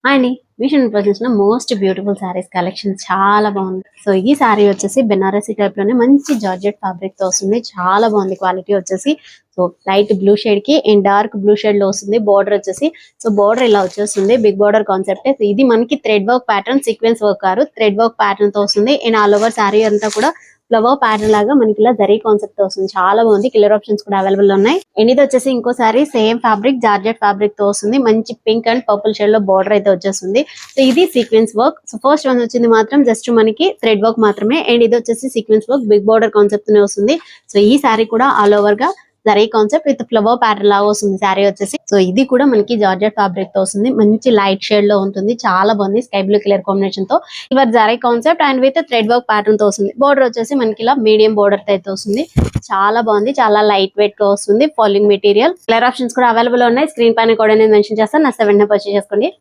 అండి mission projects most beautiful saris collection చాలా బాగుంది. సో ఈ సారీ వచ్చేసి బెనారసీ టైప్ లోనే మంచి జార్జెట్ ఫ్యాబ్రిక్ తో వస్తుంది. చాలా బాగుంది క్వాలిటీ వచ్చేసి. సో లైట్ బ్లూ షేడ్ కి అండ్ డార్క్ బ్లూ షేడ్ లో వస్తుంది. బోర్డర్ వచ్చేసి సో బోర్డర్ ఇలా వచ్చేస్తుంది. Big border concept. ఇది మనకి thread work pattern sequence work కాదు, థ్రెడ్ వర్క్ ప్యాటర్న్ తో వస్తుంది. అండ్ ఆల్ ఓవర్ సారీ అంతా కూడా ఫ్లవర్ ప్యాటర్న్ లాగా మనకి ఇలా జరీ కాన్సెప్ట్ తో వస్తుంది. చాలా బాగుంది. కలర్ ఆప్షన్స్ కూడా అవైలబుల్ ఉన్నాయి. అండ్ ఇది వచ్చేసి ఇంకోసారి సేమ్ ఫ్యాబ్రిక్ జార్జెట్ ఫ్యాబ్రిక్ తో వస్తుంది. మంచి పింక్ అండ్ పర్పుల్ షేడ్ లో బార్డర్ అయితే వచ్చేస్తుంది. సో ఇది sequence work. So first one వచ్చింది మాత్రం జస్ట్ మనకి థ్రెడ్ వర్క్ మాత్రమే. అండ్ ఇది వచ్చేసి sequence work big border concept నే వస్తుంది. సో ఈ సారీ కూడా ఆల్ ఓవర్ గా zari concept with flower pattern లాగా వస్తుంది సారీ వచ్చేసి. సో ఇది కూడా మనకి జార్జెట్ ఫ్యాబ్రిక్ తో వస్తుంది. మంచి లైట్ షేడ్ లో ఉంటుంది. చాలా బాగుంది. స్కై బ్లూ కలర్ కాంబినేషన్ తో ఇవర్ zari concept and with thread work pattern తో వస్తుంది. బోర్డర్ వచ్చేసి మనకి ఇలా మీడియం బోర్డర్ తో అయితే వస్తుంది. చాలా బాగుంది. చాలా లైట్ వెయిట్ గా వస్తుంది. Falling material. కలర్ ఆప్షన్స్ కూడా అవైలబుల్ ఉన్నాయి. స్క్రీన్ పైన కూడా నేను మెన్షన్ చేస్తాను. నా 7 పర్చేస్ చేసుకోండి.